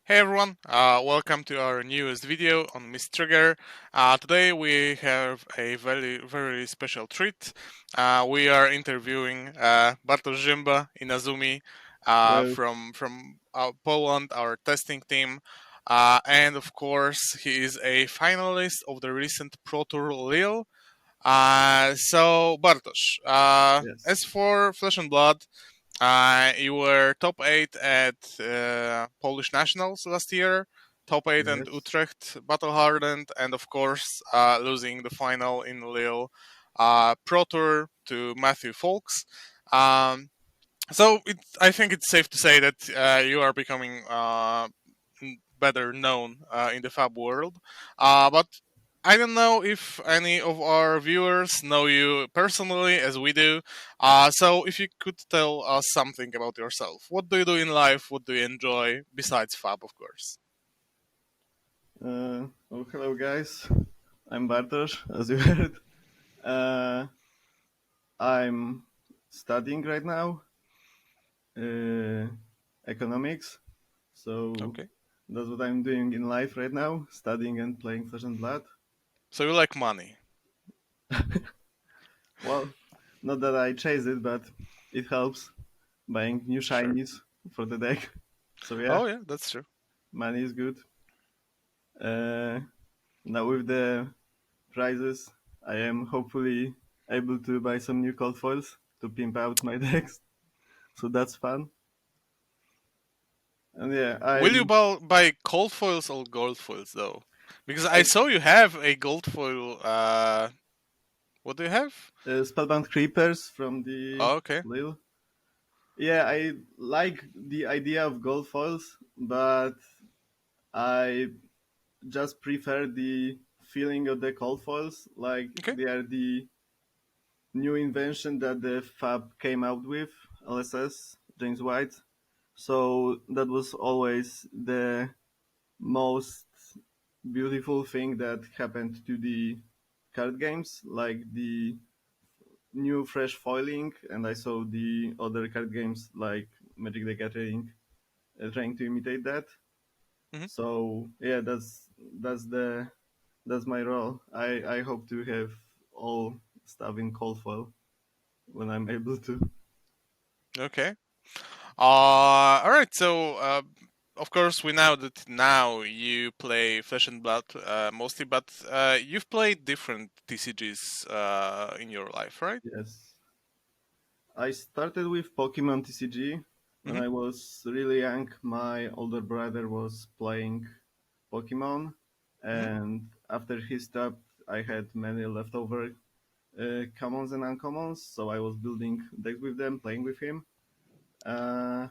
Hey everyone, welcome to our newest video on Miss Trigger. Today we have a very special treat. We are interviewing Bartosz Ziemba, Inazumi Hello. from Poland, our testing team. And of course, he is a finalist of the recent ProTour Lille. So Bartosz, Yes. as for Flesh and Blood, you were top 8 at Polish Nationals last year, top 8 at Yes. Utrecht Battle Hardened, and of course losing the final in Lille Pro Tour to Matthew Folks. Um, I think it's safe to say that you are becoming better known in the fab world. But I don't know if any of our viewers know you personally as we do. So if you could tell us something about yourself. What do you do in life? What do you enjoy besides fab, of course? Hello guys. I'm Bartosz, as you heard. Uh, I'm studying right now, uh, economics. So Okay. that's what I'm doing in life right now, studying and playing Flesh and Blood. So you like money. Well, not that I chase it, but it helps buying new Sure. shinies for the deck. So yeah, Oh yeah, that's true. money is good. Uh, Now with the prizes, I am hopefully able to buy some new cold foils to pimp out my decks. So that's fun. And yeah, Will you I'm buy cold foils or gold foils though? Because I saw you have a gold foil. What do you have? Spellbound Creepers from the Oh, okay. Lille. Yeah, I like the idea of gold foils, but I just prefer the feeling of the cold foils. Like Okay. they are the new invention that the Fab came out with, LSS, James White. So that was always the most beautiful thing that happened to the card games, like the new fresh foiling, and I saw the other card games like Magic the Gathering trying to imitate that. Mhm. So yeah, that's my role. I hope to have all stuff in cold foil when I'm able to. Okay. All right. Of course, we know that now you play Flesh and Blood mostly, but you've played different TCGs in your life, right? Yes, I started with Pokemon TCG when Mm-hmm. I was really young. My older brother was playing Pokemon, Mm-hmm. and after he stopped, I had many leftover commons and uncommons, so I was building decks with them, playing with him. Uh,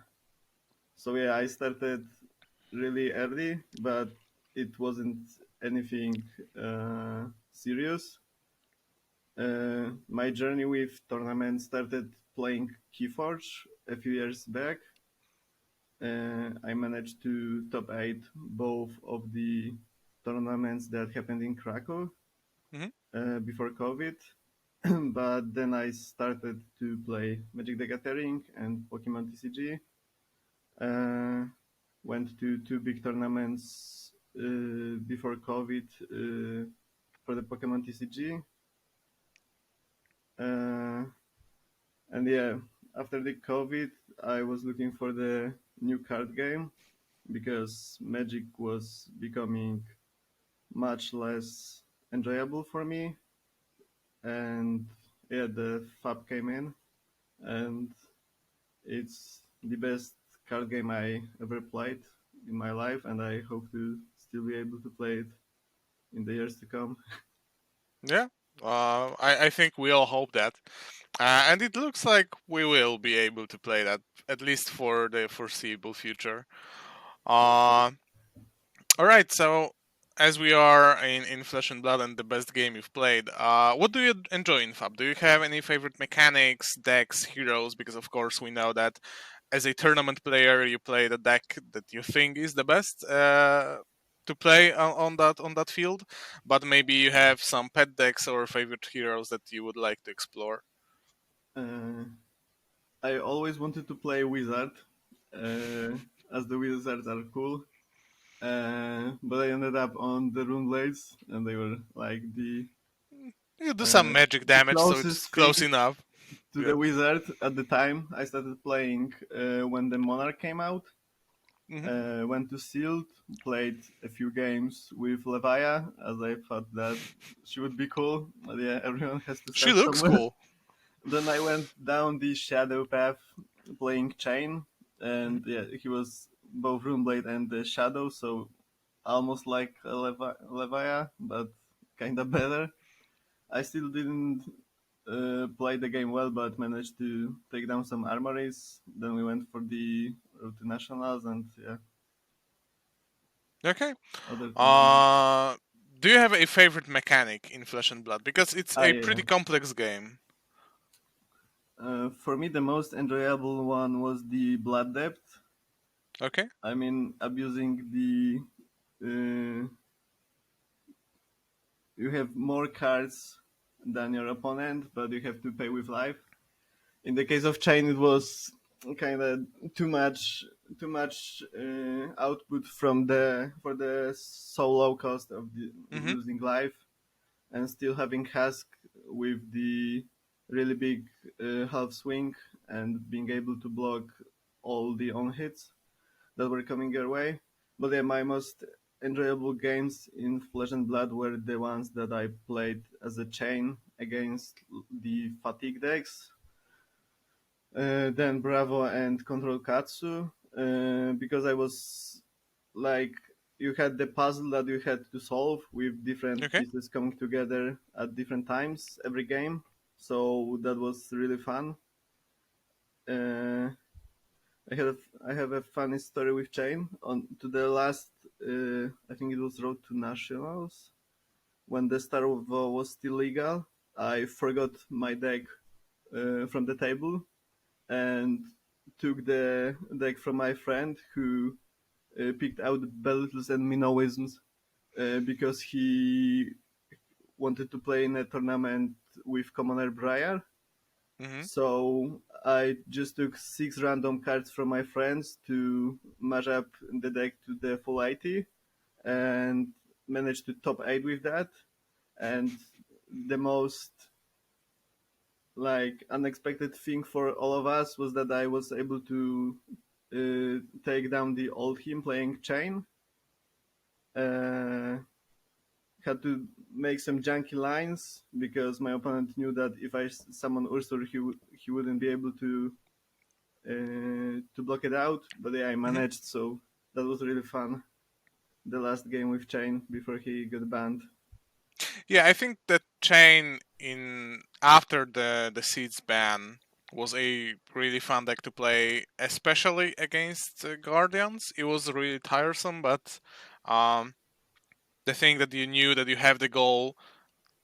so yeah, I started really early, but it wasn't anything serious. My journey with tournaments started playing Keyforge a few years back. I managed to top 8 both of the tournaments that happened in Krakow Mm-hmm. before COVID. But then I started to play Magic the Gathering and Pokemon TCG. Uh, Went to two big tournaments before COVID for the Pokemon TCG. Uh, and yeah, after the COVID, I was looking for the new card game because Magic was becoming much less enjoyable for me. And yeah, the Fab came in, and it's the best card game I ever played in my life, and I hope to still be able to play it in the years to come. Yeah. I think we all hope that, and it looks like we will be able to play that at least for the foreseeable future. Uh, all right. So as we are in Flesh and Blood and the best game you've played, what do you enjoy in Fab? Do you have any favorite mechanics, decks, heroes? Because of course we know that as a tournament player, you play the deck that you think is the best to play on that field. But maybe you have some pet decks or favorite heroes that you would like to explore. Uh, I always wanted to play Wizard, uh, as the Wizards are cool. But I ended up on the rune blades, and they were like You do some uh, magic the damage, so it's closest thing close enough. to Yeah. the wizard at the time. I started playing when the monarch came out. Hmm. Went to Sealed, played a few games with Levia, as I thought that she would be cool. But yeah, everyone has to She start looks somewhere. cool. Then I went down the shadow path, playing Chain, Hmm. and yeah, he was both Runeblade and the Shadow, so almost like a Levia, but kinda better. I still didn't play the game well, but managed to take down some armories. Then we went for the road to nationals, and yeah, Okay. other things. Uh, do you have a favorite mechanic in Flesh and Blood? Because it's Ah, a yeah. pretty complex game. For me, the most enjoyable one was the blood depth. Okay. I mean, abusing the you have more cards than your opponent, but you have to pay with life. In the case of Chain, it was kind of too much output from the for the so low cost of Hmm. losing life, and still having Husk with the really big half swing and being able to block all the on hits that were coming your way. But yeah, my most enjoyable games in Flesh and Blood were the ones that I played as a chain against the fatigue decks, then Bravo and Control Katsu, because I was like, you had the puzzle that you had to solve with different Okay. pieces coming together at different times every game. So that was really fun. Uh, I have a funny story with Chain. On to the last, I think it was Road to Nationals when the Star War was still legal. I forgot my deck from the table and took the deck from my friend who picked out Belitles and Minnowisms because he wanted to play in a tournament with Commoner Briar. Hmm. So I just took 6 random cards from my friends to match up the deck to the full 80 and managed to top 8 with that. And the most unexpected thing for all of us was that I was able to take down the old him playing Chain. Uh, had to make some janky lines because my opponent knew that if I summon Ursur, he wouldn't be able to block it out. But yeah, I Hmm. managed, so that was really fun. The last game with Chain before he got banned. Yeah, I think that Chain in after the Seeds ban was a really fun deck to play, especially against Guardians. It was really tiresome, but um, the thing that you knew that you have the goal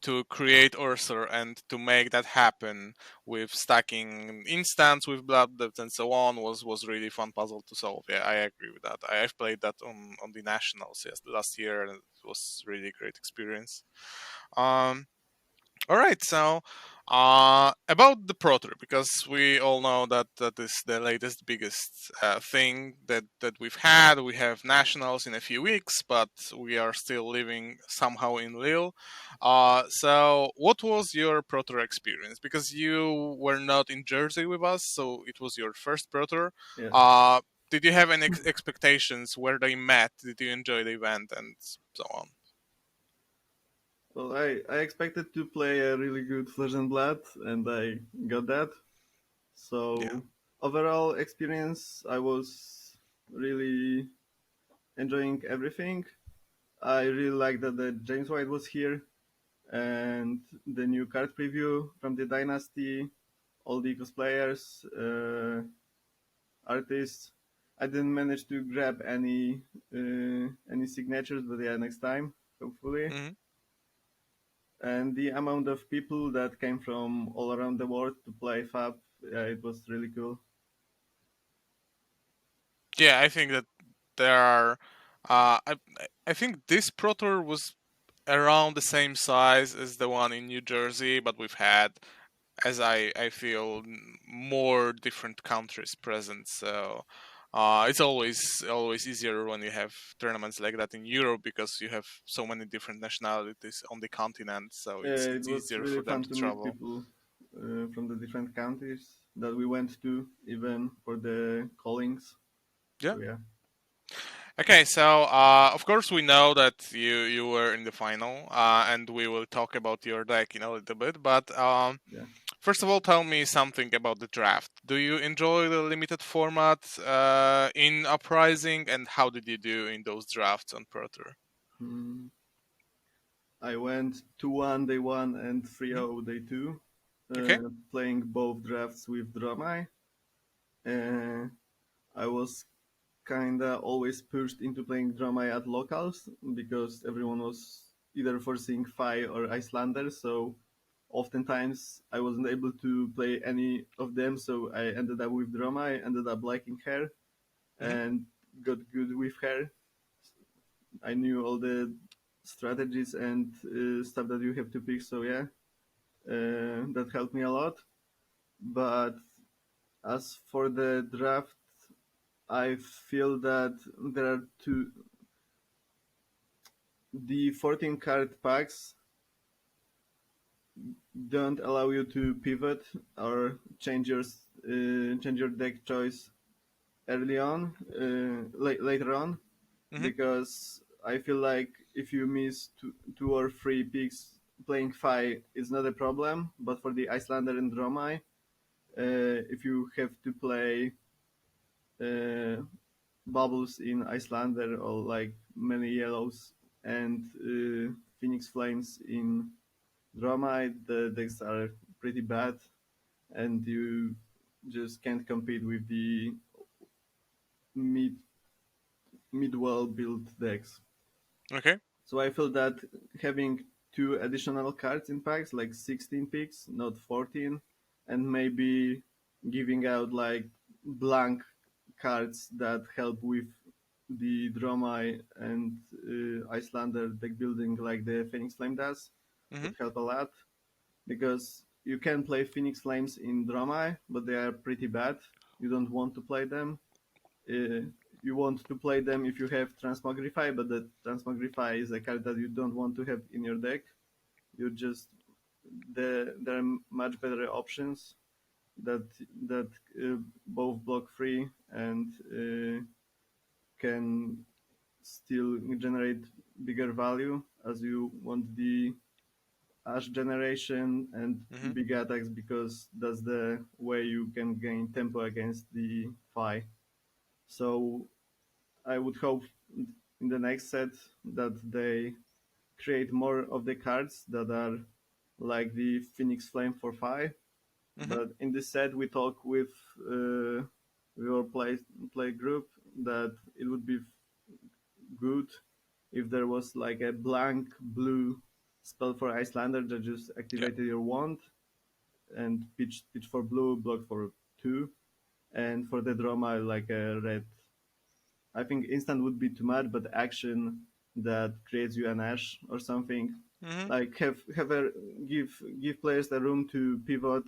to create Ursur and to make that happen with stacking instants with blood depth and so on was really fun puzzle to solve. Yeah, I agree with that. I've played that on the nationals last year and it was really great experience. Um, all right, so about the Pro Tour, because we all know that that is the latest, biggest thing that we've had. We have nationals in a few weeks, but we are still living somehow in Lille. So, what was your Pro Tour experience? Because you were not in Jersey with us, so it was your first Pro Tour. Yeah. Uh, did you have any expectations where they met? Did you enjoy the event and so on? Well, I expected to play a really good Flesh and Blood, and I got that. Yeah. So overall experience, I was really enjoying everything. I really like that the James White was here and the new card preview from the Dynasty, all the cosplayers, artists. I didn't manage to grab any signatures, but yeah, next time, hopefully. Hmm. And the amount of people that came from all around the world to play Fab, yeah, it was really cool. Yeah, I think that there are. I think this Pro Tour was around the same size as the one in New Jersey, but we've had, as I feel, more different countries present. So It's always easier when you have tournaments like that in Europe because you have so many different nationalities on the continent, so It it's was easier really for them fun to to meet travel. people from the different countries that we went to, even for the callings. Yeah. So yeah, Okay, so of course we know that you were in the final, and we will talk about your deck in a little bit. But yeah. first of all, tell me something about the draft. Do you enjoy the limited format in Uprising, and how did you do in those drafts on Pro Tour? Hmm. I went 2-1 day one and Hmm. 3-0 day two, Okay. playing both drafts with Dramai. Uh, I was kinda always pushed into playing Dramai at locals because everyone was either forcing Fi or Icelander, so oftentimes I wasn't able to play any of them, so I ended up with Dramai, ended up liking her, Hmm. and got good with her. I knew all the strategies and stuff that you have to pick, so yeah, that helped me a lot. But as for the draft, I feel that there are the 14 card packs don't allow you to pivot or change your deck choice early on, later on, Hmm. because I feel like if you miss two or three picks playing Fi is not a problem, but for the Icelander and Dromai, if you have to play uh, bubbles in Icelander or like many yellows and Phoenix Flames in Dromai, the decks are pretty bad, and you just can't compete with the mid mid well built decks. Okay. So I feel that having two additional cards in packs, like 16 picks, not 14, and maybe giving out like blank cards that help with the Dromai and Icelander deck building, like the Phoenix Flame does, Hmm. would help a lot. Because you can play Phoenix Flames in Dromai, but they are pretty bad. You don't want to play them. Uh, you want to play them if you have Transmogrify, but the Transmogrify is a card that you don't want to have in your deck. You just there are much better options that that both block free and can still generate bigger value as you want the Ash generation and Hmm. big attacks because that's the way you can gain tempo against the Fi. So I would hope in the next set that they create more of the cards that are like the Phoenix Flame for Fi. Hmm. But in this set, we talk with our play group that it would be good if there was like a blank blue spell for Icelander that just Yeah. activated your wand and pitch for blue, block for two, and for the drama like a red. I think instant would be too much, but action that creates you an ash or something, Hmm. like have a give players the room to pivot,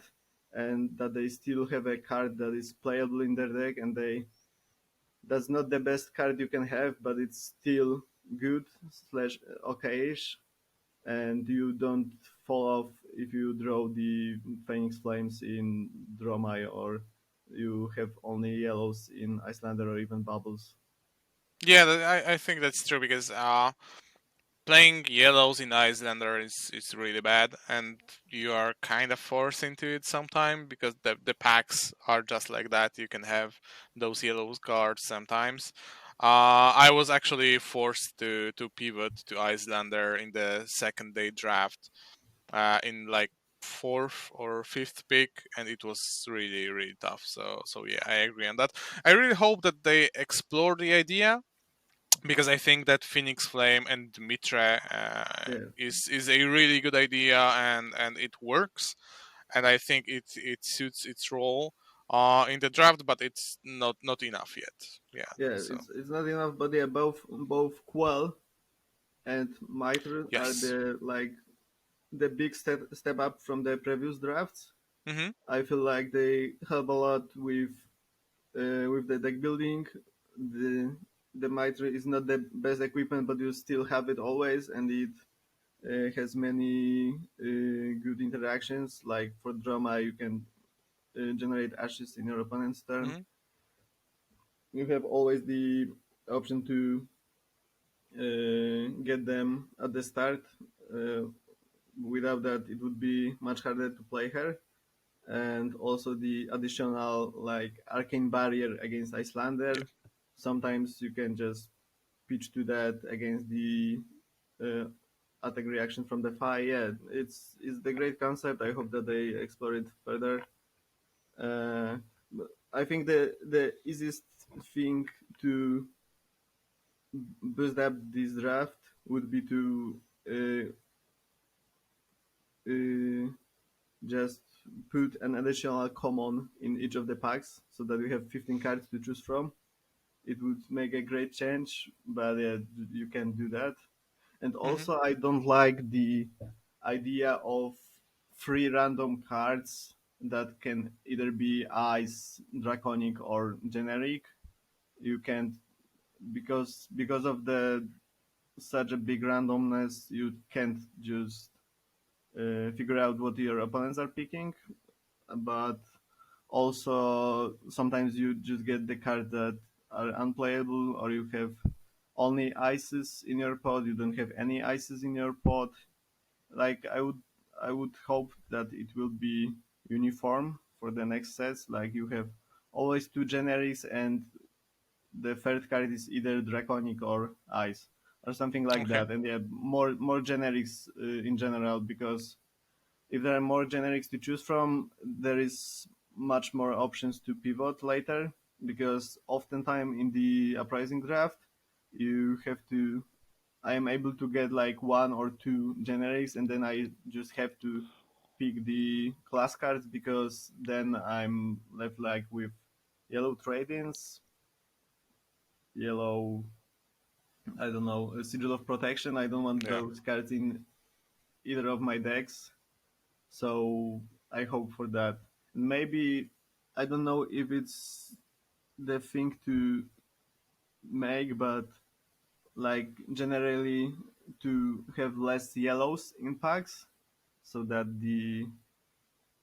and that they still have a card that is playable in their deck, and they that's not the best card you can have, but it's still good slash okayish, and you don't fall off if you draw the Phoenix Flames in Dromai or you have only yellows in Icelander or even bubbles. Yeah, I think that's true because playing yellows in Icelander is really bad, and you are kind of forced into it sometimes because the packs are just like that. You can have those yellow cards sometimes. I was actually forced to pivot to Icelander in the second day draft, in like fourth or fifth pick, and it was really tough. So yeah, I agree on that. I really hope that they explore the idea because I think that Phoenix Flame and Mitre Yeah, is a really good idea, and it works, and I think it suits its role in the draft, but it's not enough yet. Yeah. yeah, So it's not enough, but yeah, both Quell and Mitre are yes. the big step up from the previous drafts. Mhm. I feel like they help a lot with with the deck building, the the mitre is not the best equipment, but you still have it always, and it has many good interactions. Like for drama, you can generate ashes in your opponent's turn. Hmm. You have always the option to get them at the start. Uh, Without that, it would be much harder to play her. And also the additional like arcane barrier against Icelander. Sometimes you can just pitch to that against the uh, attack reaction from the fire. Yeah, it's the great concept. I hope that they explore it further. But I think the easiest thing to boost up this draft would be to uh, uh, just put an additional common in each of the packs so that we have 15 cards to choose from. It would make a great change, but yeah, you can do that. And Hmm. also, I don't like the idea of three random cards that can either be ice, draconic, or generic. You can't because of the such a big randomness. You can't just figure out what your opponents are picking. But also, sometimes you just get the cards that are unplayable, or you have only ices in your pod. You don't have any ices in your pod. Like I would hope that it will be uniform for the next sets. Like you have always two generics, and the third card is either draconic or ice or something like Okay. that. And yeah, more generics in general, because if there are more generics to choose from, there is much more options to pivot later. Because oftentimes in the uprising draft, you have to I am able to get like one or two generics, and then I just have to pick the class cards, because then I'm left like with yellow trade-ins, yellow, I don't know, a sigil of protection. I don't want Yeah. those cards in either of my decks, so I hope for that. Maybe I don't know if it's the thing to make, but like generally to have less yellows in packs, so that the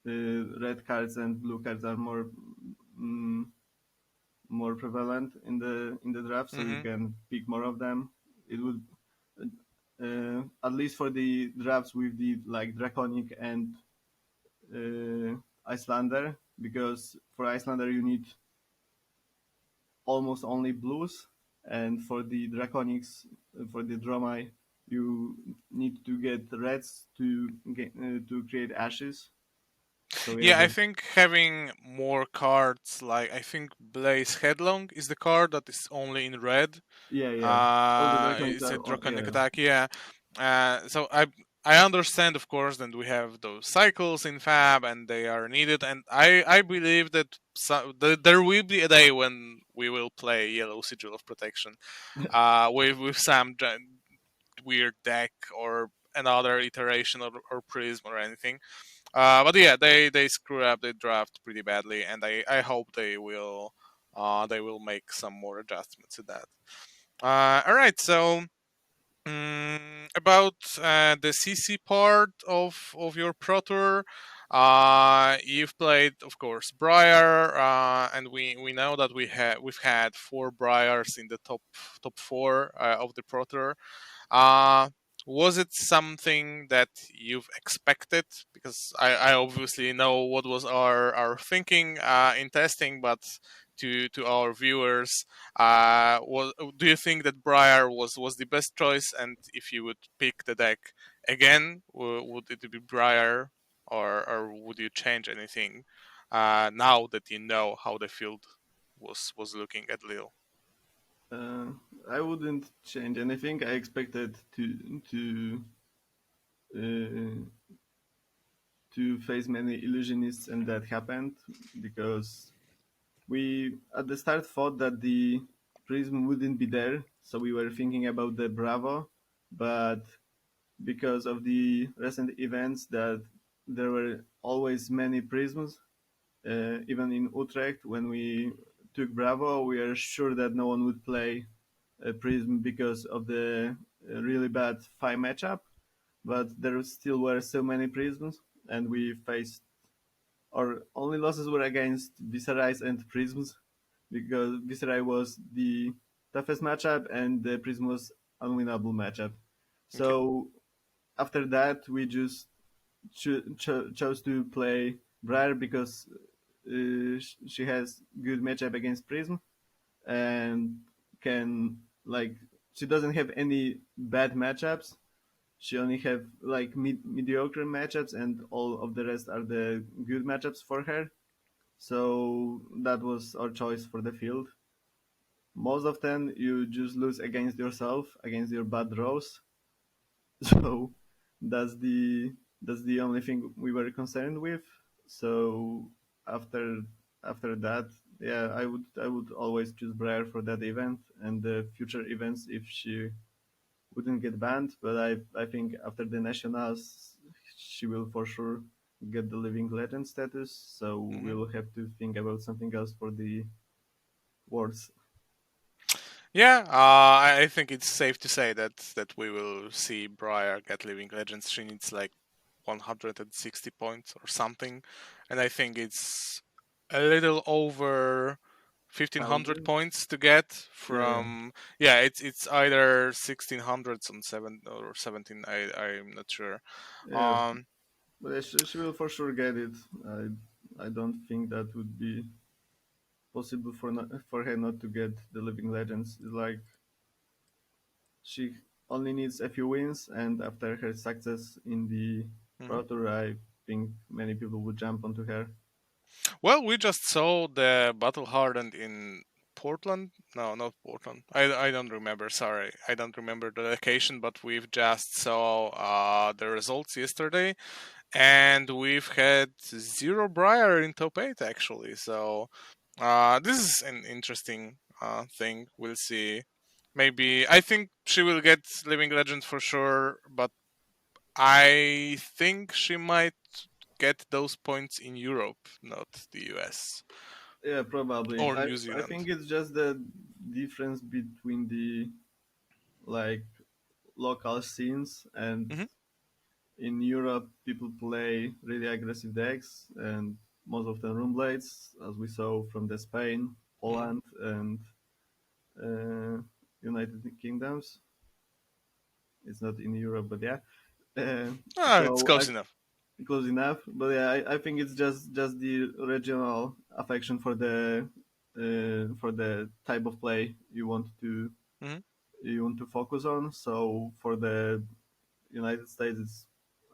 red cards and blue cards are mm, more prevalent in the draft, so you Hmm. can pick more of them. It would at least for the drafts with the like draconic and uh, Icelander, because for Icelander you need almost only blues, and for the draconics, for the drama, you need to get reds to create ashes. So yeah, Yeah, I think having more cards, like I think Blaze Headlong is the card that is only in red. yeah. All the draconics It's a are draconic yeah. attack. Yeah. So I understand, of course, that we have those cycles in Fab and they are needed, and I believe that there will be a day when we will play Yellow Sigil of Protection, with some weird deck or another iteration or Prism or anything. But yeah, they screw up the draft pretty badly, and I hope they will make some more adjustments to that. All right, so about the CC part of your Pro Tour, you've played, of course, Briar, and we know that we've had four Briars in the top four of the Pro Tour. Uh, was it something that you've expected? Because I obviously know what was our thinking in testing, but to our viewers, do you think that Briar was the best choice? And if you would pick the deck again, would it be Briar, or would you change anything now that you know how the field was looking at Lille? Uh, I wouldn't change anything. I expected uh, to face many illusionists, and that happened because we at the start thought that the prism wouldn't be there, so we were thinking about the Bravo, but because of the recent events that there were always many prisms, even in Utrecht when we took Bravo, we are sure that no one would play Prism because of the really bad five matchup. But there still were so many Prisms, and we faced our only losses were against Viserais and Prisms because Viserai was the toughest matchup and the Prism was unwinnable matchup. Okay. So after that, we just chose to play Briar because she has good matchup against Prism and can like she doesn't have any bad matchups. She only have like mediocre matchups, and all of the rest are the good matchups for her. So that was our choice for the field. Most often, you just lose against yourself, against your bad draws. So that's the that's the only thing we were concerned with. So after after that, yeah, I would always choose Briar for that event and the future events if she wouldn't get banned. But I think after the nationals, she will for sure get the living legend status. So Hmm. we'll have to think about something else for the worlds. Yeah, I think it's safe to say that we will see Briar get Living Legends. She needs like 160 points or something, and I think it's a little over 1500 Thousand. points to get Yeah, from. Yeah, it's either 1600s on 7 or 17. I'm not sure. yeah, Um, but yeah, she will for sure get it. I don't think that would be possible for her not to get the living legends. It's like she only needs a few wins, and after her success in the Pro mhm. Tour, I think many people would jump onto her. Well, we just saw the Battle Hardened in Portland. No, not Portland. I don't remember. Sorry, I don't remember the location. But we've just saw the results yesterday, and we've had zero Briar in top eight actually. So this is an interesting thing. We'll see. Maybe I think she will get Living Legend for sure, but I think she might get those points in Europe, not the US Yeah, probably. or New I Zealand. think it's just the difference between the like local scenes, and Hmm. in Europe people play really aggressive decks and most of them room blades, as we saw from the Spain, Hmm. Poland, and uh, United Kingdoms. It's not in Europe, but yeah. Uh, It's so I close enough. close enough, but yeah, I think it's just the regional affection for the type of play Hmm. you want to focus on. So for the United States, it's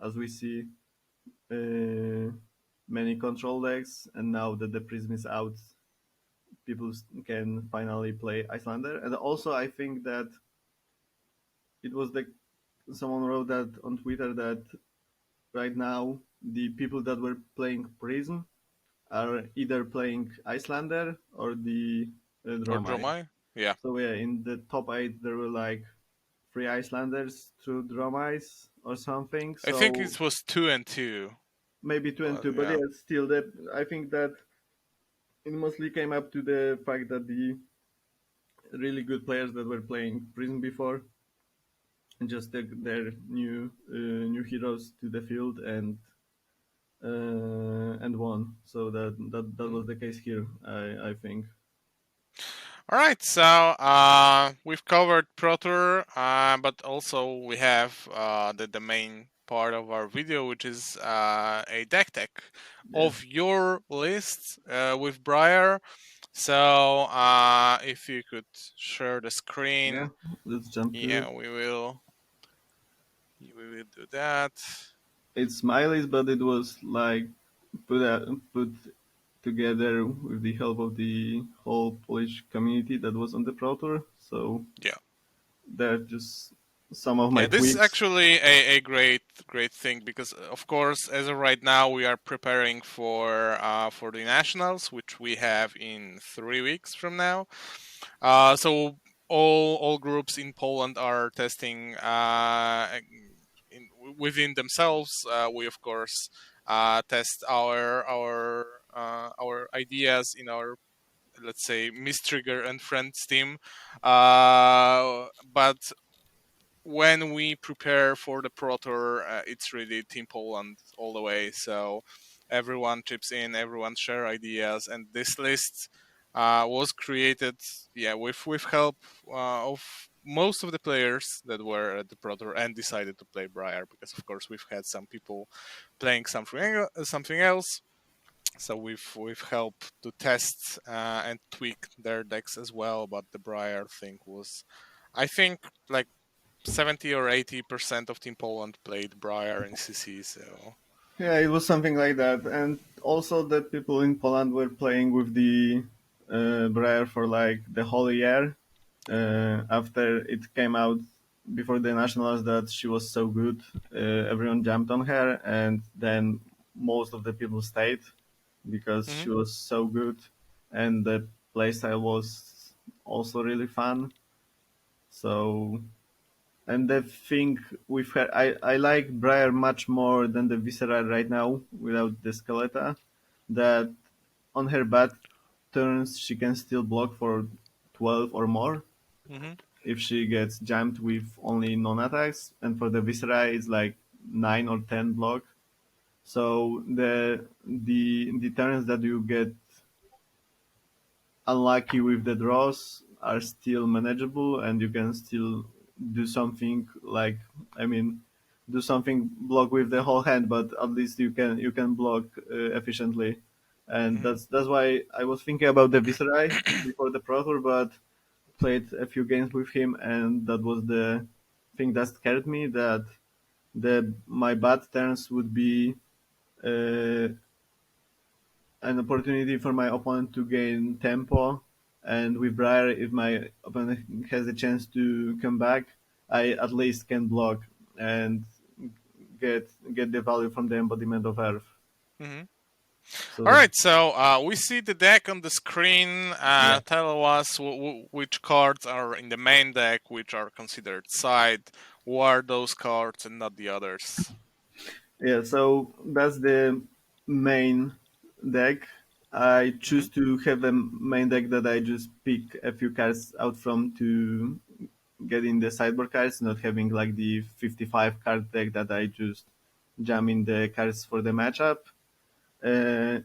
as we see uh, many control decks, and now that the Prism is out, people can finally play Icelander. And also, I think that it was the someone wrote that on Twitter that right now the people that were playing Prism are either playing Icelander or the Or Dromai. Dromai? Yeah. So yeah, in the top eight there were like three Icelanders, two Dromais or something. I think So it was 2 and 2. maybe two and two, but Yeah. yeah, still that I think that it mostly came up to the fact that the really good players that were playing Prism before and just took their new heroes to the field and won. So that Mhm. was the case here. I think. All right, so we've covered ProTour, but also we have the main part of our video, which is a deck tech Yeah, of your list with Briar. So if you could share the yeah. screen, Let's jump to it. yeah, we will do that. It's Smiley's, but it was like put together with the help of the whole Polish community that was on the Pro Tour. So Yeah. they're just some of my Yeah, this is tweaks. actually a great thing because of course as of right now we are preparing for the nationals which we have in 3 weeks from now. So all groups in Poland are testing in, within themselves. We of course test our ideas in our let's say mistrigger and friends team. But when we prepare for the Pro Tour, it's really Team Poland all the way. So everyone chips in, everyone share ideas, and this list was created, yeah, with help of most of the players that were at the Pro Tour and decided to play Briar, because of course we've had some people playing something else. So we've helped to test and tweak their decks as well. But the Briar thing was, I think, like 70 or 80% of Team Poland played Briar in CC. So. Yeah, it was something like that, and also that people in Poland were playing with the Briar for like the whole year. After it came out before the nationals that she was so good, everyone jumped on her, and then most of the people stayed because Hmm. she was so good, and the playstyle was also really fun. So, and the thing with her, I like Briar much more than the Viscera right now without the Skeleton. That on her bad turns she can still block for 12 or more Hmm. if she gets jammed with only non-attacks, and for the Viscera it's like 9 or 10 block. So the turns that you get unlucky with the draws are still manageable, and you can still do something like, I mean, do something block with the whole hand, but at least you can block efficiently. And Hmm. that's why I was thinking about the Viserai before the Pro Tour, but played a few games with him, and that was the thing that scared me, that the my bad turns would be uh, an opportunity for my opponent to gain tempo. And with Briar, if my opponent has a chance to come back, I at least can block and get the value from the embodiment of Earth. Hmm. All So right, so we see the deck on the screen. yeah, Tell us which cards are in the main deck, which are considered side. What are those cards and not the others? yeah. So that's the main deck. I Hmm. choose to have a main deck that I just pick a few cards out from to getting the sideboard cards, not having like the 55 card deck that I just jam in the cards for the matchup. Uh,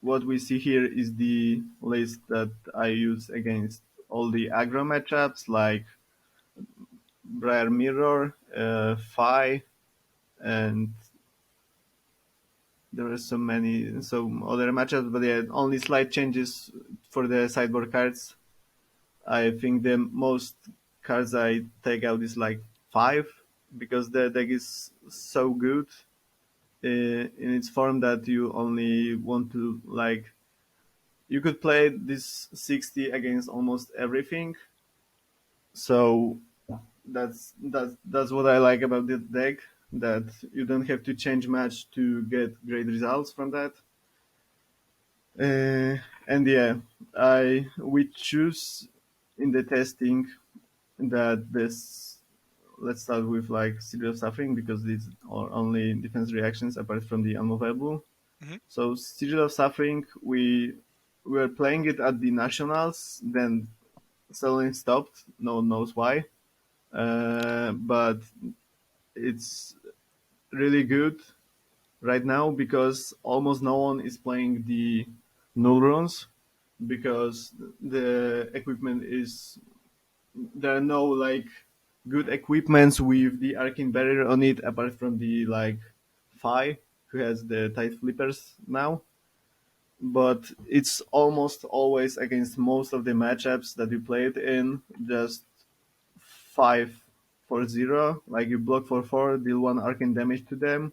what we see here is the list that I use against all the aggro matchups like Briar Mirror, Phi, and there are some other matchups, but yeah, only slight changes for the sideboard cards. I think the most cards I take out is like five, because the deck is so good in its form that you only want to like, you could play this 60 against almost everything. So that's what I like about the deck, that you don't have to change much to get great results from that. And yeah, I we choose in the testing that this, let's start with like Sigil of Suffering, because these are only defense reactions apart from the unmovable. Hmm. So Sigil of Suffering, we were playing it at the nationals, then suddenly stopped. No one knows why, but it's really good right now because almost no one is playing the null runes, because the equipment is, there are no like good equipments with the arcane barrier on it apart from the like Phi, who has the tight flippers now. But it's almost always against most of the matchups that you play it in, just 5 for 0. Like you block for 4, deal 1 arcane damage to them.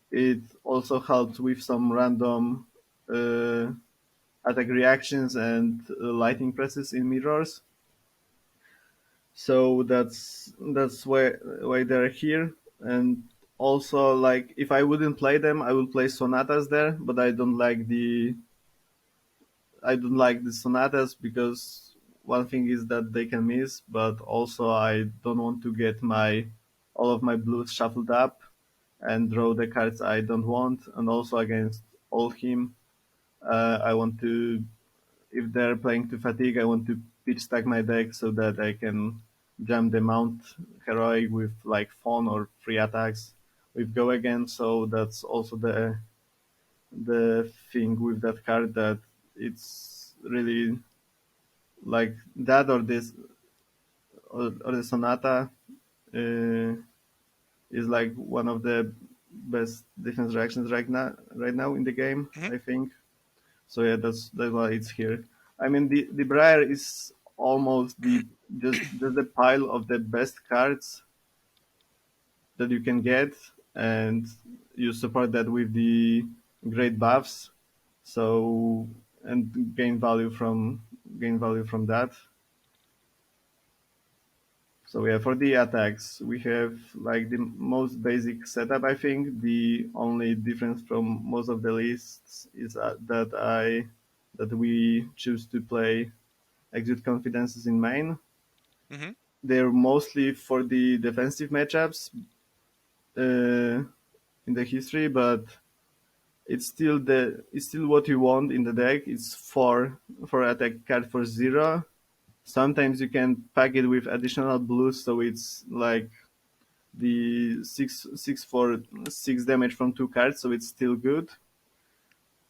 It also helps with some random uh, attack reactions and lightning presses in mirrors. So that's why they're here. And also, like, if I wouldn't play them, I would play sonatas there, but I don't like the sonatas because one thing is that they can miss, but also I don't want to get my all of my blues shuffled up and draw the cards I don't want. And also against all him, I want to if they're playing to fatigue, I want to pitch stack my deck so that I can jam the mount heroic with like phone or free attacks with go again. So that's also the thing with that card, that it's really like that, or this, or the Sonata uh, is like one of the best defense reactions right now in the game, Hmm. I think. So yeah, that's why it's here. I mean, the Briar is almost the just the pile of the best cards that you can get, and you support that with the great buffs. So, and gain value from that. So yeah, for the attacks, we have like the most basic setup. I think the only difference from most of the lists is that we choose to play exit confidences in main. Hmm. They're mostly for the defensive matchups uh, in the history, but it's still what you want in the deck. It's for attack card for 0. Sometimes you can pack it with additional blues, so it's like the 6 for 6 damage from 2 cards, so it's still good.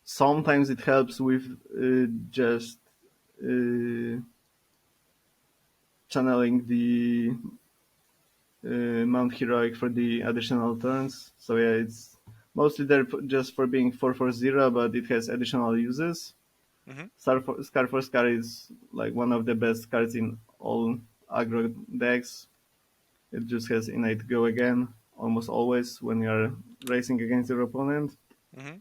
Sometimes it helps with just uh, channeling the Mount Heroic for the additional turns. So yeah, it's mostly there just for being 4/0, but it has additional uses. Hmm. Scar for Scar is like one of the best cards in all aggro decks. It just has innate go again almost always when you're racing against your opponent. Hmm.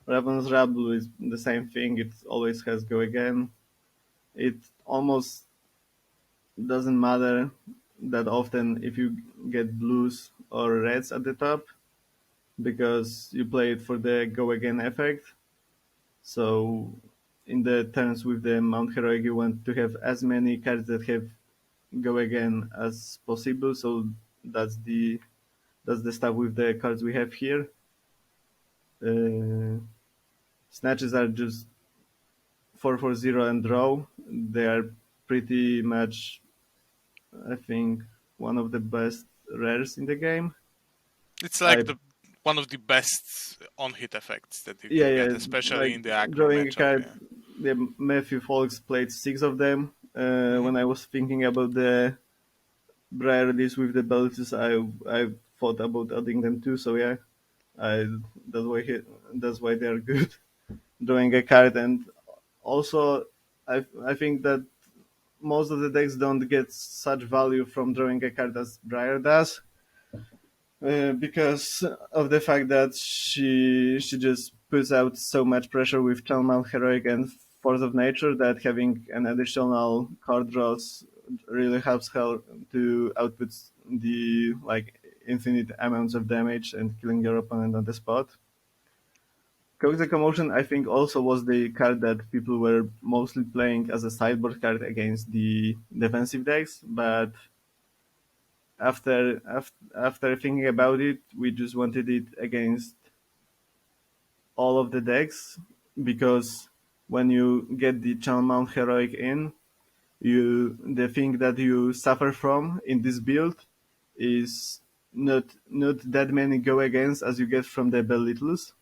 Raven's Rabble is the same thing. It always has go again. It almost doesn't matter that often if you get blues or reds at the top, because you play it for the go again effect. So in the turns with the Mount Heroic, you want to have as many cards that have go again as possible. So that's the that's the stuff with the cards we have here. Uh, Snatches are just 4/0 and draw. They are pretty much, I think, one of the best rares in the game. It's I like the one of the best on-hit effects that you Yeah, can yeah, get, especially like in the aggro drawing a matchup. card. Yeah. The Matthew Folks played 6 of them. Hmm. When I was thinking about the Briar release with the abilities, I thought about adding them too. So yeah, I that's why that's why they are good. Drawing a card, and also I think that most of the decks don't get such value from drawing a card as Briar does, because of the fact that she just puts out so much pressure with Chalmal Heroic and Force of Nature, that having an additional card draws really helps her to output the like infinite amounts of damage and killing your opponent on the spot. Cox the Commotion, I think, also was the card that people were mostly playing as a sideboard card against the defensive decks, but after thinking about it, we just wanted it against all of the decks, because when you get the Channel Mount Heroic in, the thing that you suffer from in this build is not that many go against as you get from the Belittles.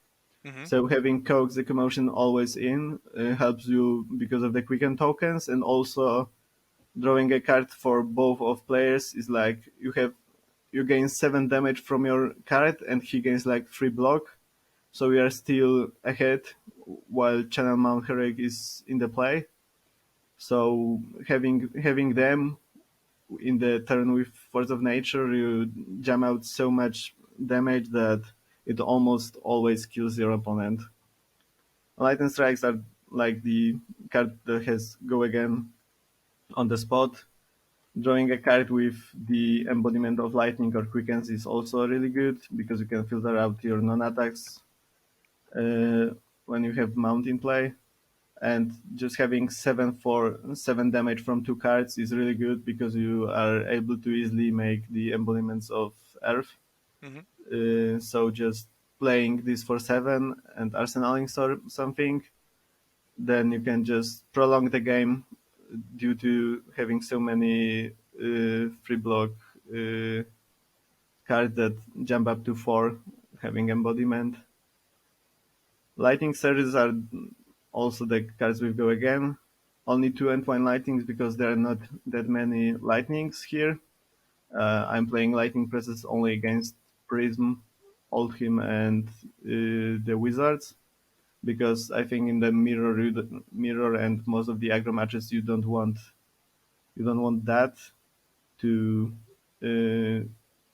Hmm. So having Coax the Commotion always in helps you because of the quicken tokens, and also drawing a card for both of players is like you gain 7 damage from your card and he gains like 3 block. So we are still ahead while Channel Mount Heroic is in the play. So having them in the turn with Force of Nature, you jam out so much damage that it almost always kills your opponent. Lightning Strikes are like the card that has go again on the spot. Drawing a card with the embodiment of lightning or quickens is also really good, because you can filter out your non-attacks uh, when you have mount in play. And just having 7 damage from 2 cards is really good, because you are able to easily make the embodiments of Earth. Hmm. So just playing this for 7 and arsenaling something then you can just prolong the game due to having so many free block uh, cards that jump up to 4, having embodiment. Lightning surges are also the cards with go again. Only 2 and 1 lightnings because there are not that many lightnings here. I'm playing lightning presses only against Prism, Oldhim, and the Wizards because I think in the mirror and most of the aggro matches you don't want that to uh,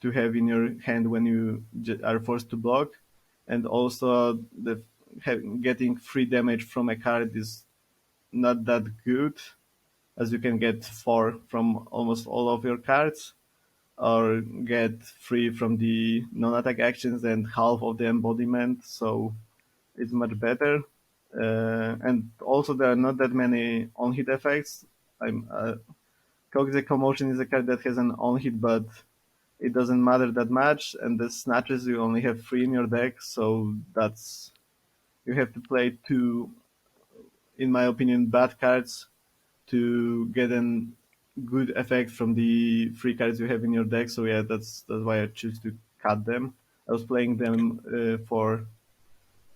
to have in your hand when you are forced to block, and also getting free damage from a card is not that good, as you can get 4 from almost all of your cards, or get free from the non-attack actions and half of the embodiment, so it's much better. And also there are not that many on-hit effects. Coxic Commotion is a card that has an on-hit, but it doesn't matter that much, and the snatches you only have 3 in your deck, so that's you have to play 2, in my opinion, bad cards to get a good effect from the 3 cards you have in your deck. So yeah, that's why I choose to cut them. I was playing them for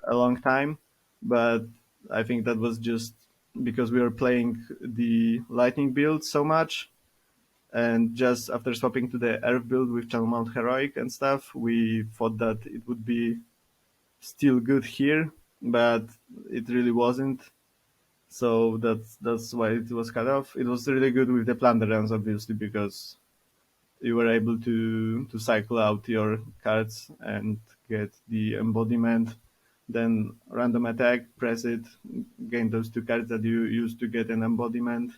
a long time, but I think that was just because we were playing the Lightning build so much, and just after swapping to the Earth build with Channel Mount Heroic and stuff, we thought that it would be still good here, but it really wasn't. So that's why it was cut off. It was really good with the Plunder runs, obviously, because you were able to cycle out your cards and get the embodiment, then random attack, press it, gain those 2 cards that you used to get an embodiment.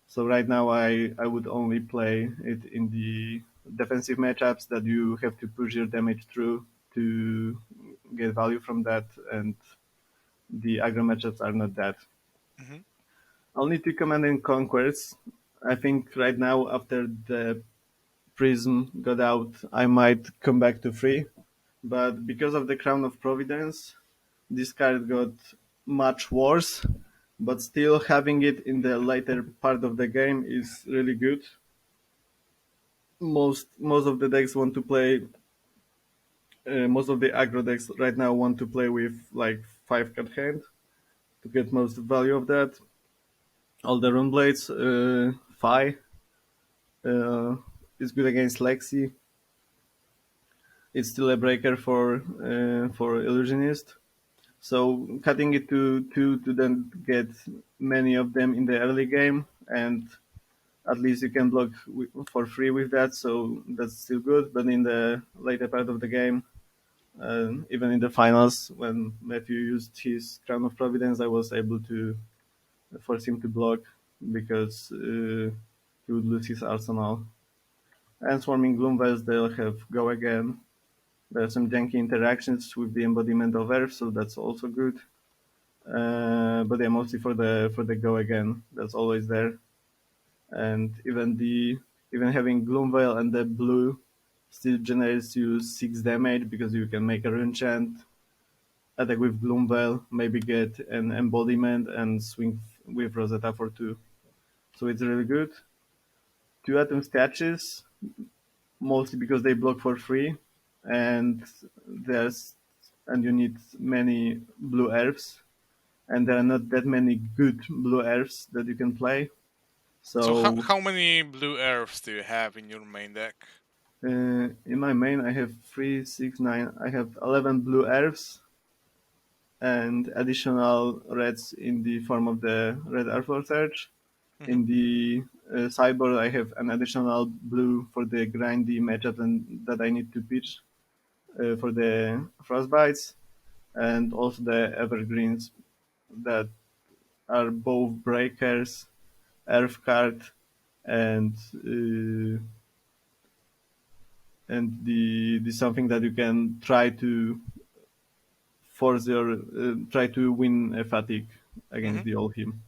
So right now I would only play it in the defensive matchups that you have to push your damage through to get value from that, and the aggro matchups are not that. Hmm. Only 2 Command and Conquers. I think right now after the Prism got out, I might come back to 3. But because of the Crown of Providence, this card got much worse. But still having it in the later part of the game is really good. Most of the decks want to play. Most of the aggro decks right now want to play with like 5 card hand to get most value of that. All the Rune Blades, Fi uh, is good against Lexi. It's still a breaker for Illusionist. So cutting it to 2 to then get many of them in the early game, and at least you can block for free with that. So that's still good. But in the later part of the game, even in the finals, when Matthew used his Crown of Providence, I was able to force him to block because he would lose his arsenal. And Swarming Gloomveils, they'll have Go Again. There are some janky interactions with the embodiment of Earth, so that's also good. But yeah, mostly for the Go Again, that's always there. And even having Gloomveil and the blue still generates you 6 damage because you can make a rune chant, attack with Gloomveil, maybe get an embodiment and swing with Rosetta for 2. So it's really good. 2 atom statues, mostly because they block for free, and there's and you need many blue elves, and there are not that many good blue elves that you can play. So So how many blue earths do you have in your main deck? in my main, I have 3, 6, 9. I have 11 blue elves and additional reds in the form of the red Earthworm Surge. Hmm. In the cyborg, I have an additional blue for the grindy matchup and that I need to pitch for the frostbites, and also the evergreens that are both breakers, earth card, and the something that you can try to win a fatigue against Hmm. the old him.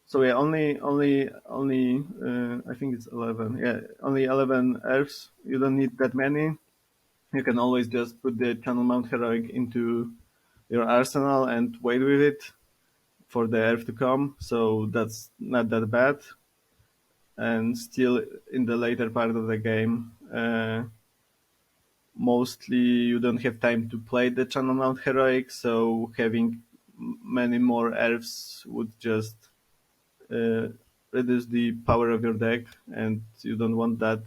So yeah, only I think it's 11. Yeah, only 11 earths. You don't need that many. You can always just put the Channel Mount Heroic into your arsenal and wait with it. for the Earth to come, so that's not that bad. And still, in the later part of the game, mostly you don't have time to play the Channel Mount Heroic, so having many more Earths would just uh, reduce the power of your deck, and you don't want that,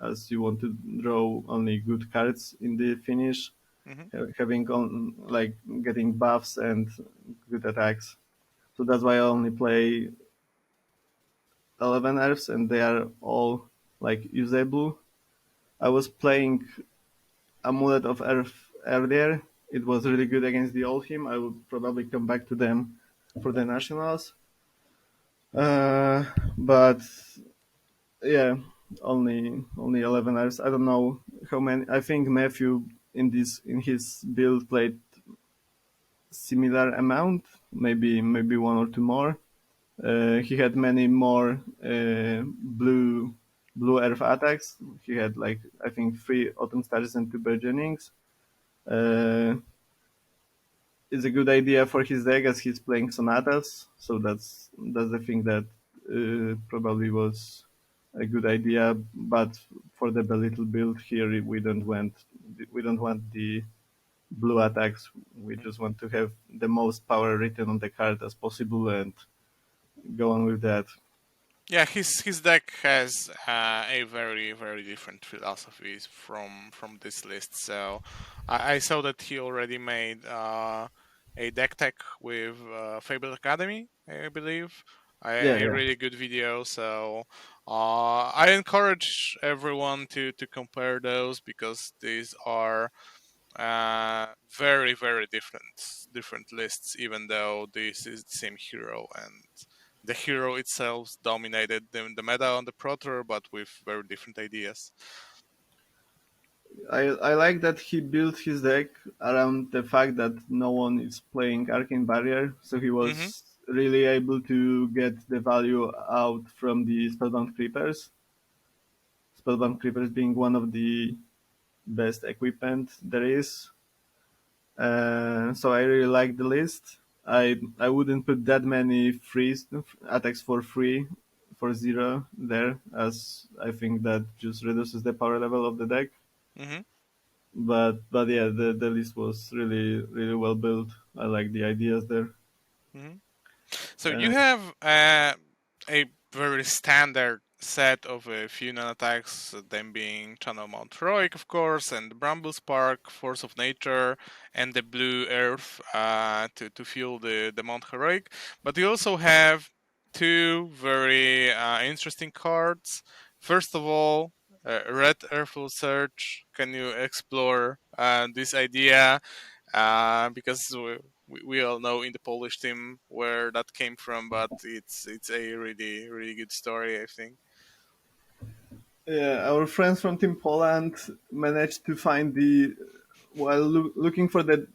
as you want to draw only good cards in the finish, Hmm. having like getting buffs and good attacks. So that's why I only play 11 Earths, and they are all like usable. I was playing Amulet of Earth earlier. It was really good against the Oldhim. I would probably come back to them for the nationals. But yeah, only 11 hours. I don't know how many. I think Matthew in his build played similar amount, maybe one or two more. He had many more blue earth attacks. He had like I think three autumn stars and two burgeonings. Uh, it's a good idea for his deck as he's playing sonatas, so that's the thing that probably was a good idea. But for the little build here, we don't want the blue attacks. We just want to have the most power written on the card as possible and go on with that. Yeah, his deck has a very different philosophies from this list. So I saw that he already made a deck tech with Fable Academy, I believe, Yeah, a yeah. really good video. So I encourage everyone to compare those because these are very different lists, even though this is the same hero and the hero itself dominated the meta on the Pro Tour, but with very different ideas. I like that he built his deck around the fact that no one is playing Arcane Barrier, so he Hmm. was really able to get the value out from the Spellbound Creepers. Spellbound Creepers being one of the best equipment there is. So I really like the list. I wouldn't put that many free attacks for free for zero there, as I think that just reduces the power level of the deck. Hmm. But yeah, the list was really well built. I like the ideas there. Hmm. So Uh, you have a very standard set of a few non-attacks, them being Channel Mount Heroic, of course, and Bramble Spark, Force of Nature, and the Blue Earth to fuel the Mount Heroic. But you also have two very interesting cards. First of all, Red Earthful Search. Can you explore this idea? Because we all know in the Polish team where that came from, but it's a really good story, I think. yeah, our friends from Team Poland managed to find the while looking for the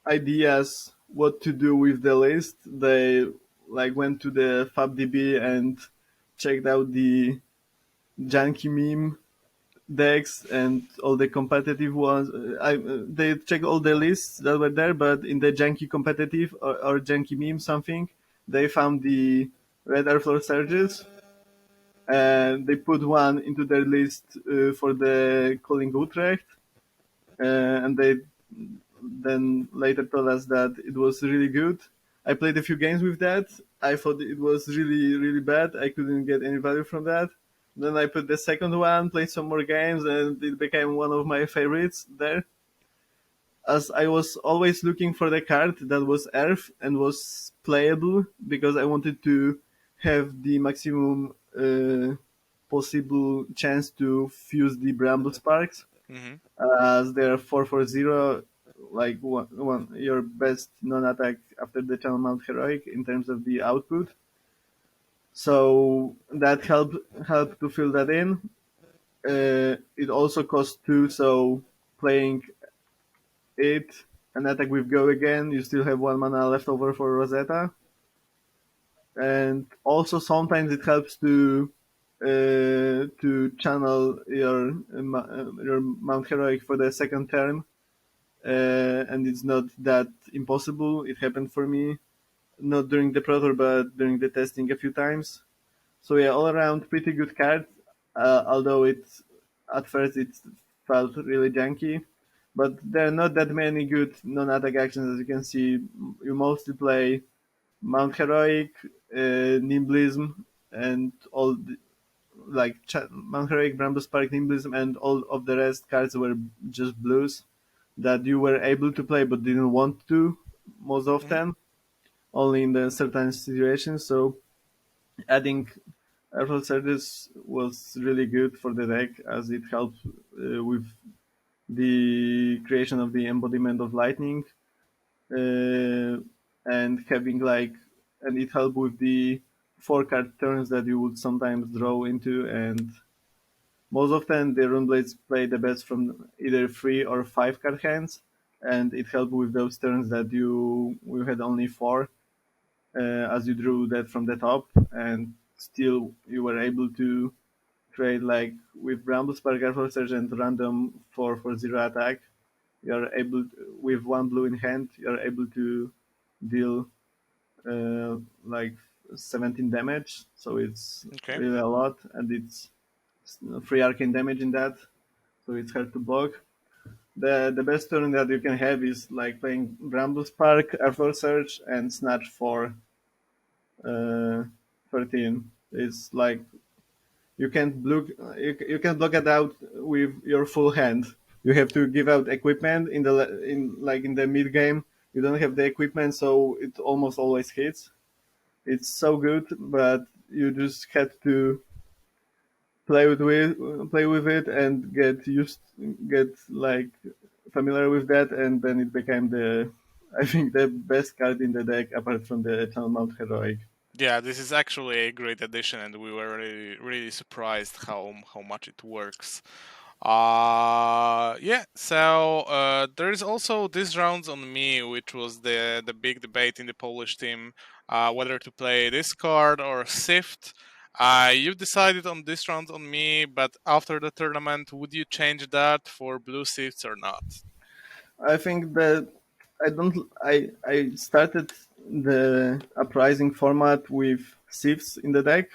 ideas what to do with the list. They like went to the FabDB and checked out the junky meme decks and all the competitive ones. They checked all the lists that were there, but in the junky competitive or junky meme something, they found the red airflow surges, and they put one into their list for the calling Utrecht, and they then later told us that it was really good. I played a few games with that. I thought it was really bad. I couldn't get any value from that. Then I put the second one, played some more games, and it became one of my favorites there. As I was always looking for the card that was Earth and was playable because I wanted to have the maximum possible chance to fuse the Bramble Sparks, Hmm. as they're 4/0, like one your best non-attack after the Channel Mount Heroic in terms of the output. So that helped to fill that in. It also costs two, so playing it an attack with Go again, you still have one mana left over for Rosetta, and also sometimes it helps to channel your Mount Heroic for the second turn and it's not that impossible. It happened for me, not during the Pro Tour, but during the testing a few times. So yeah, all around pretty good card. Although at first it felt really janky, but there are not that many good non-attack actions as you can see. You mostly play Mount Heroic, Nimblism, and all Mount Heroic, Bramble Spark, Nimblism, and all of the rest cards were just blues that you were able to play but didn't want to most Hmm. often, only in the certain situations. So adding Airflow Surges was really good for the deck as it helped with the creation of the embodiment of lightning, uh, and having and it helped with the 4 card turns that you would sometimes draw into, and most often the Runeblades play the best from either 3 or 5 card hands, and it helped with those turns that you had only 4, as you drew that from the top, and still you were able to trade with Bramble Spark, Airflow Surge, and random 4 for 0 attack. You're able with 1 blue in hand, you're able to deal uh, like 17 damage, so it's Okay. really a lot, and it's free arcane damage in that, so it's hard to block. The best turn that you can have is like playing Bramble Spark, Airflow Surge, and Snatch for uh, 13. It's like you can block it out with your full hand. You have to give out equipment in the mid game. You don't have the equipment, so it almost always hits. It's so good, but you just had to play with it and get like familiar with that, and then it became the I think the best card in the deck apart from the Eternal Mount Heroic. Yeah, this is actually a great addition, and we were really surprised how much it works. Yeah. So there is also this rounds on me, which was the big debate in the Polish team, whether to play this card or Sift. You decided on this round on me, but after the tournament, would you change that for blue Sifts or not? I think that I started the uprising format with sieves in the deck,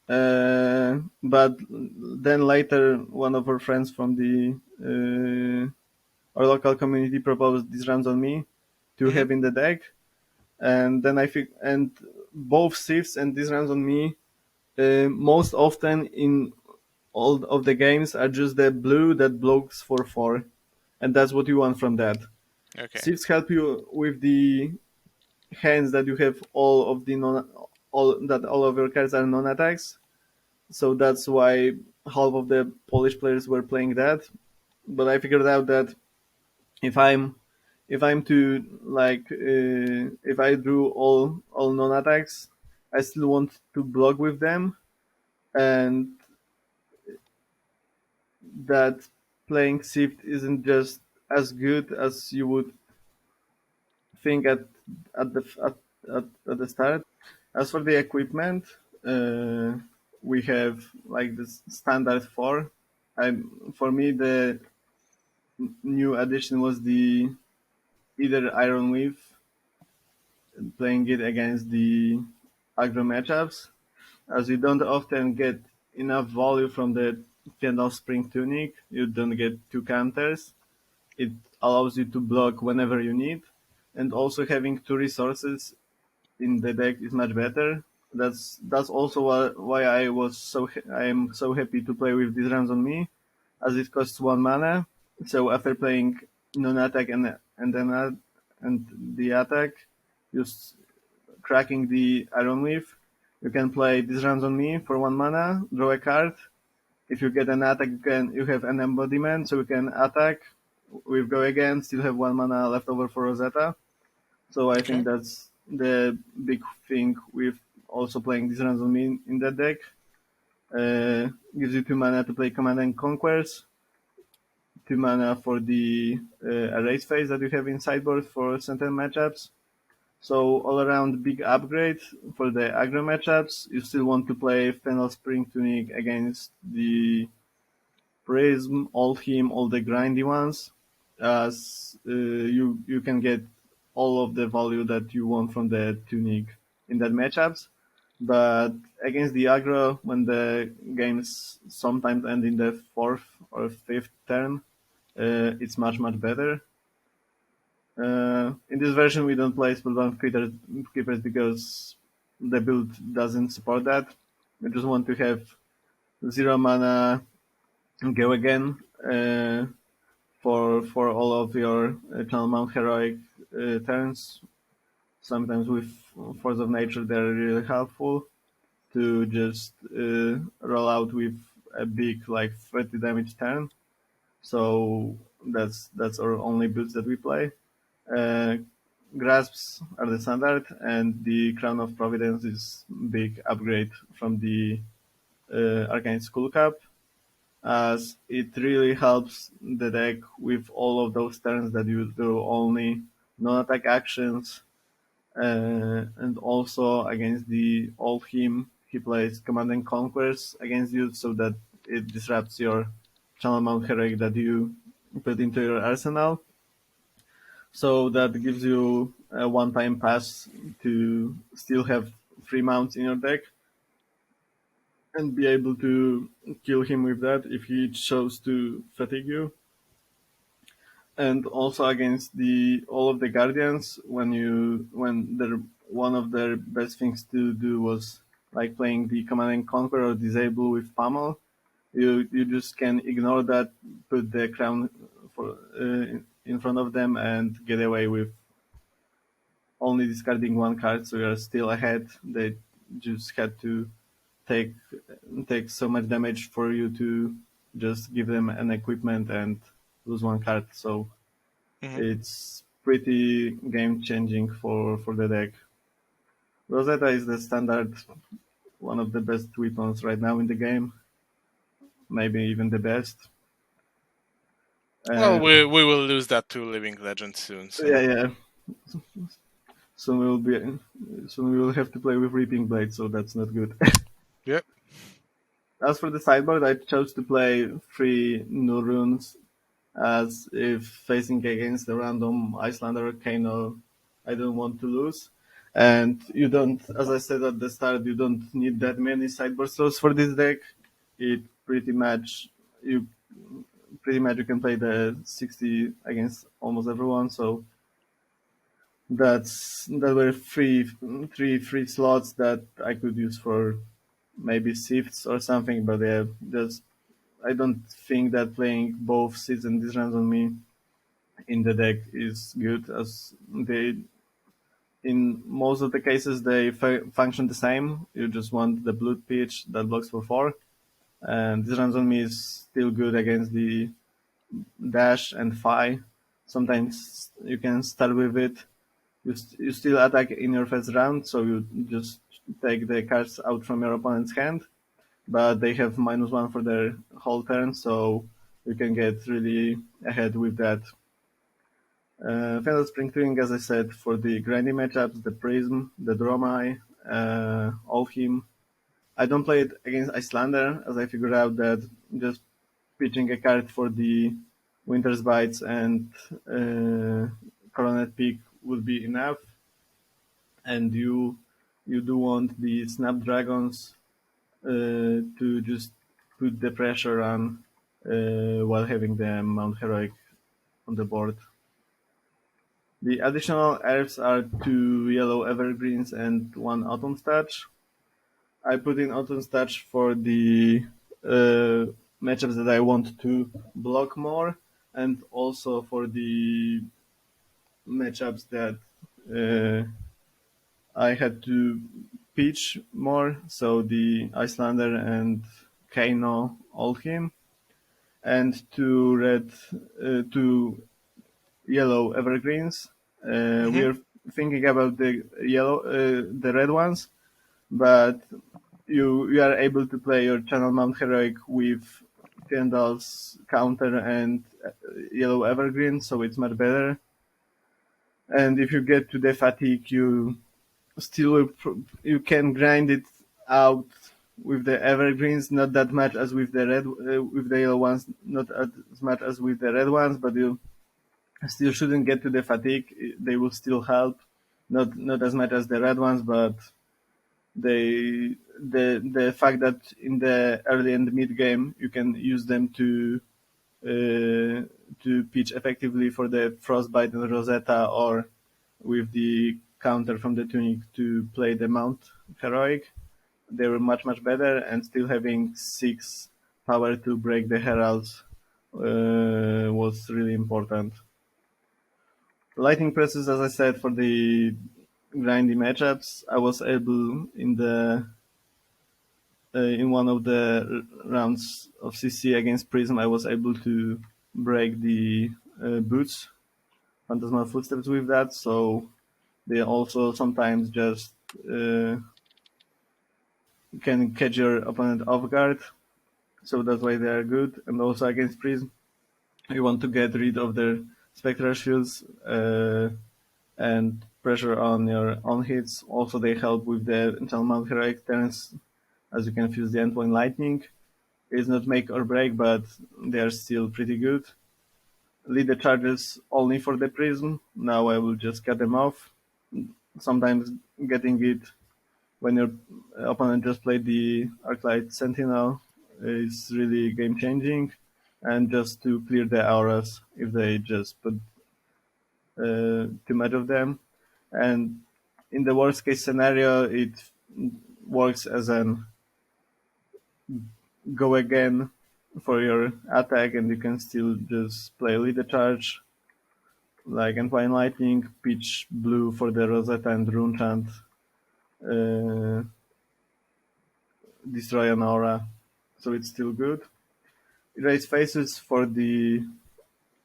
but then later one of our friends from the our local community proposed these runs on me to Hmm. have in the deck, and then I think and both sieves and these runs on me most often in all of the games are just the blue that blocks for 4, and that's what you want from that. Okay. Sieves help you with the hands that you have all of the non all of your cards are non-attacks. So that's why half of the Polish players were playing that. But I figured out that if I'm if I'm to if I drew all non-attacks, I still want to block with them, and that playing Sift isn't just as good as you would think at the at the start. As for the equipment, uh, we have like the standard 4. For me, the new addition was the either Iron Weave, playing it against the aggro matchups, as you don't often get enough value from the Fendal Spring Tunic. You don't get 2 counters. It allows you to block whenever you need, and also having 2 resources in the deck is much better. That's also why I am so happy to play with these runs on me, as it costs 1 mana. So after playing non-attack and the attack, just cracking the Iron Leaf, you can play these runs on me for 1 mana, draw a card. If you get an attack, you have an embodiment, so you can attack with go again, still have 1 mana left over for Rosetta. So I think Okay. that's the big thing with also playing these runs on me in that deck. Gives you 2 mana to play Command and Conquers, 2 mana for the erase phase that you have in sideboard for certain matchups. So all around big upgrade for the aggro matchups. You still want to play Fennel Spring Tunic against the Prism, Old Him, all the grindy ones. as you can get all of the value that you want from the tunic in that matchups. But against the aggro, when the games sometimes end in the fourth or fifth turn, it's much better. In this version, we don't play spellbound keepers because the build doesn't support that. We just want to have 0 mana go again for all of your channel mount heroic turns. Sometimes with Force of Nature, they're really helpful to just roll out with a big like 30 damage turn. So that's our only builds that we play. Uh, Grasps are the standard, and the Crown of Providence is big upgrade from the Arcane Skull Cap, as it really helps the deck with all of those turns that you do only non-attack actions, and also against the old him, he plays Command and Conquers against you, so that it disrupts your Channel Mount Heroic that you put into your arsenal. So that gives you a one-time pass to still have 3 mounts in your deck and be able to kill him with that if he chose to fatigue you. And also against the all of the guardians, when their one of their best things to do was like playing the command and conquer or disable with pummel. You just can ignore that, put the crown in front of them, and get away with only discarding one card, so you're still ahead. They just had to take take so much damage for you to just give them an equipment and lose one card. So Hmm. it's pretty game changing for the deck. Rosetta is the standard, one of the best weapons right now in the game, maybe even the best. Well, And we will lose that to Living Legend soon. yeah, So yeah. Soon we'll be soon we will have to play with Reaping Blade, so that's not good. yeah. As for the sideboard, I chose to play 3 new runes, as if facing against a random Icelander or Kano, I don't want to lose. And you don't, as I said at the start, you don't need that many sideboard slots for this deck. It pretty much you you can play the 60 against almost everyone. So that were three free slots that I could use for maybe shifts or something. But yeah, just I don't think that playing both seeds and this runs on me in the deck is good, as they in most of the cases they function the same. You just want the blood pitch that blocks for 4, and this runs on me is still good against the dash and fi. Sometimes you can start with it. You still attack in your first round, so you just take the cards out from your opponent's hand, but they have -1 for their whole turn, so you can get really ahead with that. Final Spring Twin, as I said, for the grindy matchups, the Prism, the Dromai, Olfheim. I don't play it against Icelander, as I figured out that just pitching a card for the Winter's Bites and Coronet Peak would be enough. And you do want the Snapdragons to just put the pressure on while having the Mount Heroic on the board. The additional herbs are 2 yellow evergreens and 1 autumn touch. I put in autumn touch for the matchups that I want to block more, and also for the matchups that uh, I had to pitch more. So the Icelander and Kano Oldhim, and 2 yellow evergreens. We Hmm. are thinking about the red ones, but you are able to play your Channel Mount Heroic with Fyendal's counter and yellow evergreen, so it's much better. And if you get to the fatigue, you still you can grind it out with the evergreens, not that much as with the red with the yellow ones, not as much as with the red ones, but Still shouldn't get to the fatigue. They will still help, not as much as the red ones, but the fact that in the early and mid game you can use them to pitch effectively for the frostbite and Rosetta, or with the counter from the tunic to play the mount heroic. They were much better, and still having 6 power to break the heralds was really important. Lightning presses, as I said, for the grindy matchups, I was able in one of the rounds of CC against Prism, I was able to break the boots, Phantasmal Footsteps with that, so they also sometimes just uh, can catch your opponent off guard, so that's why they are good. And also against Prism, you want to get rid of their Spectral Shields and pressure on your own hits. Also, they help with the Enchantment Heroic turns, as you can fuse the Endpoint Lightning. It's not make or break, but they are still pretty good. Lead the charges only for the Prism. Now I will just cut them off. Sometimes getting it when your opponent just played the Arclight Sentinel is really game changing. And just to clear the auras if they just put too much of them. And in the worst case scenario, it works as an go again for your attack, and you can still just play leader charge, like Entwine Lightning, pitch blue for the Rosetta and Rune Chant, uh, destroy an aura, so it's still good. Erase faces for the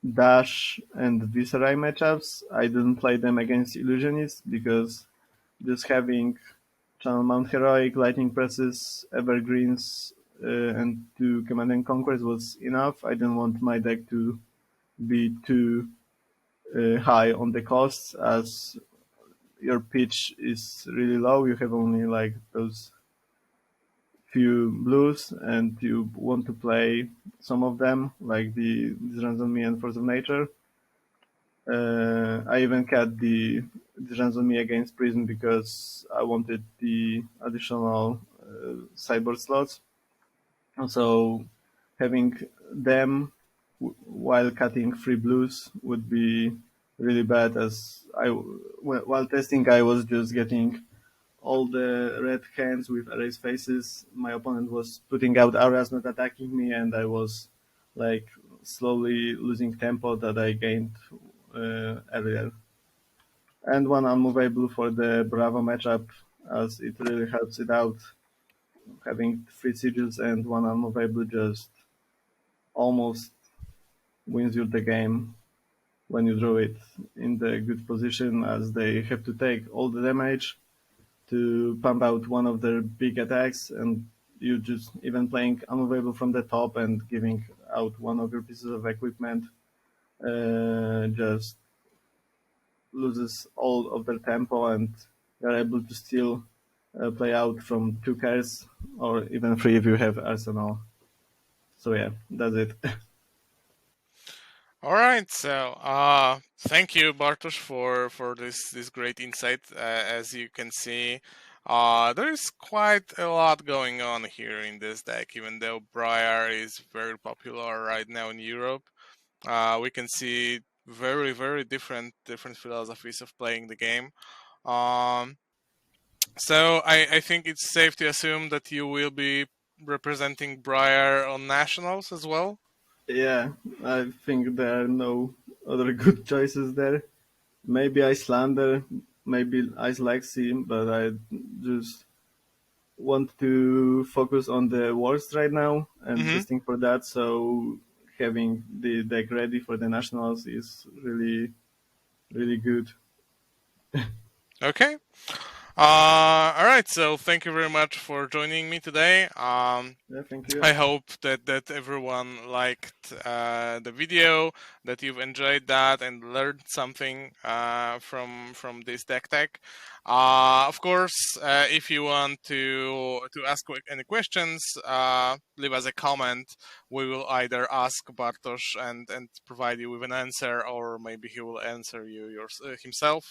Dash and Viserai matchups. I didn't play them against Illusionists because just having Channel Mount Heroic, Lightning Presses, Evergreens, and 2 Command and Conquest was enough. I didn't want my deck to be too high on the costs, as your pitch is really low. You have only like those few blues, and you want to play some of them, like the Inazumi and Force of Nature. I even cut the Inazumi against Prism because I wanted the additional cyber slots. So having them while cutting free blues would be really bad, as while testing I was just getting all the red hands with erased faces. My opponent was putting out auras, not attacking me, and I was like slowly losing tempo that I gained earlier. And one unmovable for the Bravo matchup, as it really helps it out. Having 3 sigils and one unmovable just almost wins you the game when you draw it in the good position, as they have to take all the damage to pump out one of their big attacks, and you just even playing unmovable from the top and giving out one of your pieces of equipment just loses all of their tempo, and you're able to still play out from 2 cards or even 3 if you have Arsenal. So yeah, that's it. All right, so thank you, Bartosz, for this great insight. As you can see, there is quite a lot going on here in this deck. Even though Briar is very popular right now in Europe, we can see very different philosophies of playing the game. Um, so I think it's safe to assume that you will be representing Briar on nationals as well. Yeah, I think there are no other good choices there. Maybe Icelander, maybe Ice Lexi, but I just want to focus on the worst right now and Mm-hmm. testing for that. So having the deck ready for the nationals is really good. Okay. All right, so thank you very much for joining me today. Yeah, thank you. I hope that everyone liked the video, that you've enjoyed that and learned something from this deck tech. Of course, if you want to ask any questions, leave us a comment. We will either ask Bartosz and provide you with an answer, or maybe he will answer you himself.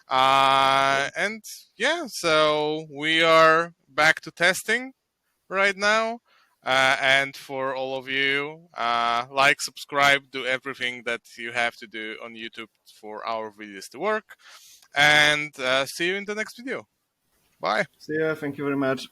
Yeah. And yeah, so we are back to testing right now. And for all of you, like, subscribe, do everything that you have to do on YouTube for our videos to work. And see you in the next video. Bye. See ya. Thank you very much.